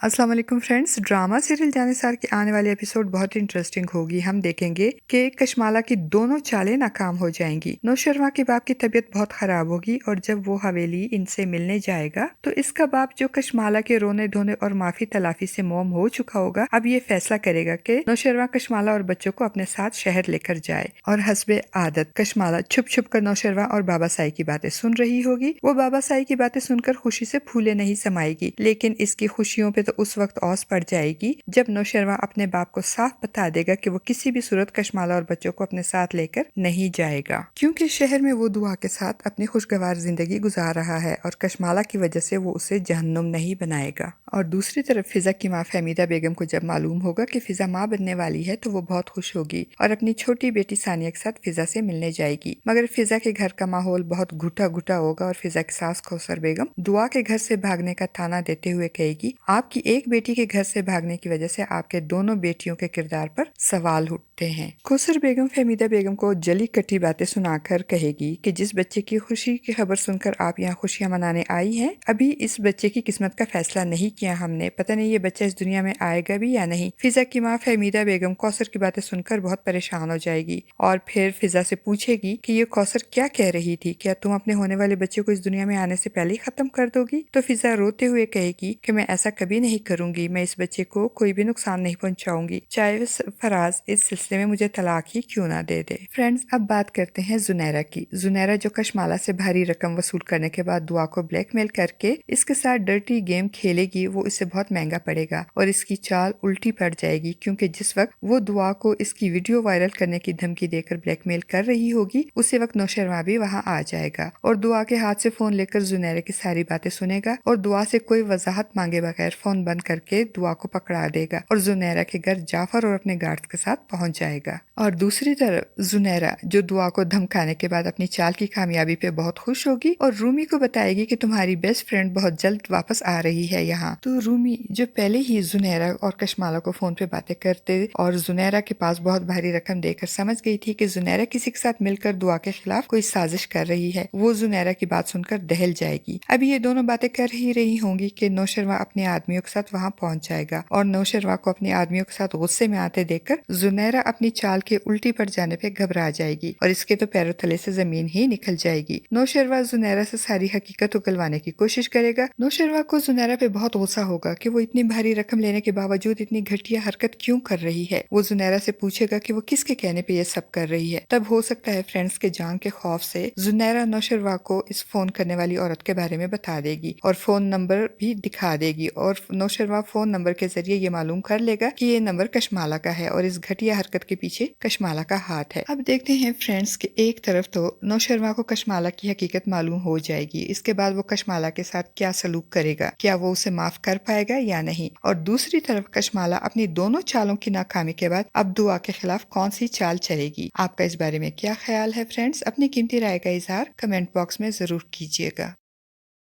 अस्सलाम वालेकुम friends. Drama serial Jannisar के आने वाले एपिसोड बहुत इंटरेस्टिंग होगी। हम देखेंगे कि कशमाला की दोनों चालें नाकाम हो जाएंगी। नौशरवा के बाप की तबीयत बहुत खराब होगी और जब वो हवेली इनसे मिलने जाएगा तो इसका बाप, जो कशमाला के रोने धोने और माफी तलाफी से मोम हो चुका होगा, अब ये फैसला करेगा कि नौशरवा कशमाला और बच्चों को अपने साथ शहर लेकर जाए। और हस्बे आदत कशमाला छुप छुप कर नौशरवा और बाबा साई की बातें सुन रही होगी। वो बाबा साई की बातें सुनकर खुशी से फूले नहीं समाएगी, लेकिन इसकी खुशियों पे तो उस वक्त औस पड़ जाएगी जब नौशरवा अपने बाप को साफ बता देगा कि वो किसी भी सूरत कशमाला और बच्चों को अपने साथ लेकर नहीं जाएगा, क्योंकि शहर में वो दुआ के साथ अपनी खुशगवार जिंदगी गुजार रहा है और कशमाला की वजह से वो उसे जहन्नुम नहीं बनाएगा। और दूसरी तरफ फिजा की माँ फहमीदा बेगम को जब मालूम होगा कि फिजा माँ बनने वाली है तो वो बहुत खुश होगी और अपनी छोटी बेटी सानिया के साथ फिजा से मिलने जाएगी। मगर फिजा के घर का माहौल बहुत घुटा घुटा होगा और फिजा की सास कौसर बेगम दुआ के घर से भागने का ताना देते हुए कहेगी, आपकी एक बेटी के घर से भागने की वजह से आपके दोनों बेटियों के किरदार पर सवाल उठते हैं। कौसर बेगम फहमीदा बेगम को जली कटी बातें सुनाकर कहेगी कि जिस बच्चे की खुशी की खबर सुनकर आप यहाँ खुशियाँ मनाने आई हैं, अभी इस बच्चे की किस्मत का फैसला नहीं किया हमने, पता नहीं ये बच्चा इस दुनिया में आएगा भी या नहीं। फिजा की माँ फहमीदा बेगम कौसर की बातें सुनकर बहुत परेशान हो जाएगी और फिर फिजा से पूछेगी कि ये कौसर क्या कह रही थी, क्या तुम अपने होने वाले बच्चे को इस दुनिया में आने से पहले ही खत्म कर दोगी? तो फिजा रोते हुए कहेगी कि मैं ऐसा कभी नहीं करूंगी, मैं इस बच्चे को कोई भी नुकसान नहीं पहुंचाऊंगी, चाहे फराज इस सिलसिले में मुझे तलाक ही क्यों ना दे दे। फ्रेंड्स, अब बात करते हैं जुनैरा की। जुनैरा जो कशमाला से भारी रकम वसूल करने के बाद दुआ को ब्लैकमेल करके इसके साथ डर्टी गेम खेलेगी, वो इसे बहुत महंगा पड़ेगा और इसकी चाल उल्टी पड़ जाएगी, क्योंकि जिस वक्त वो दुआ को इसकी वीडियो वायरल करने की धमकी देकर ब्लैकमेल कर रही होगी, उसी वक्त नौशरवा भी वहाँ आ जाएगा और दुआ के हाथ से फोन लेकर जुनैरा की सारी बातें सुनेगा और दुआ से कोई वजाहत मांगे बगैर फोन बंद करके दुआ को पकड़ा देगा और जुनैरा के घर जाफर और अपने गार्ड्स के साथ पहुंच जाएगा। और दूसरी तरफ जुनैरा जो दुआ को धमकाने के बाद अपनी चाल की कामयाबी पे बहुत खुश होगी और रूमी को बताएगी कि तुम्हारी बेस्ट फ्रेंड बहुत जल्द वापस आ रही है यहाँ। तो रूमी जो पहले ही जुनैरा और कशमाला को फोन पे बातें करते और जुनैरा के पास बहुत भारी रकम देकर समझ गई थी कि जुनैरा किसी के साथ मिलकर दुआ के खिलाफ कोई साजिश कर रही है, वो जुनैरा की बात सुनकर दहल जाएगी। अभी ये दोनों बातें कर ही रही होंगी कि नौशरवा अपने आदमियों के साथ वहाँ पहुंच जाएगा और नौशरवा को अपने आदमियों के साथ गुस्से में आते देखकर जुनैरा अपनी चाल के उल्टी पड़ जाने पे घबरा जाएगी और इसके तो पैरों तले से जमीन ही निकल जाएगी। नौशरवा जुनैरा से सारी हकीकत उगलवाने की कोशिश करेगा। नौशरवा को जुनैरा पे बहुत गुस्सा होगा कि वो इतनी भारी रकम लेने के बावजूद इतनी घटिया हरकत क्यों कर रही है। वो जुनैरा से पूछेगा कि वो किसके कहने पे ये सब कर रही है। तब हो सकता है फ्रेंड्स के जान के खौफ से जुनैरा नौशरवा को इस फोन करने वाली औरत के बारे में बता देगी और फोन नंबर भी दिखा देगी और नौशरवा फोन नंबर के जरिए ये मालूम कर लेगा कि ये नंबर कशमाला का है और इस घटिया हरकत के पीछे कशमाला का हाथ है। अब देखते हैं फ्रेंड्स के एक तरफ तो नौशरवा को कशमाला की हकीकत मालूम हो जाएगी, इसके बाद वो कशमाला के साथ क्या सलूक करेगा, क्या वो उसे माफ कर पाएगा या नहीं। और दूसरी तरफ कशमाला अपनी दोनों चालों की नाकामी के बाद अब दुआ के खिलाफ कौन सी चाल चलेगी। आपका इस बारे में क्या ख्याल है फ्रेंड्स? अपनी कीमती राय का इजहार कमेंट बॉक्स में जरूर कीजिएगा।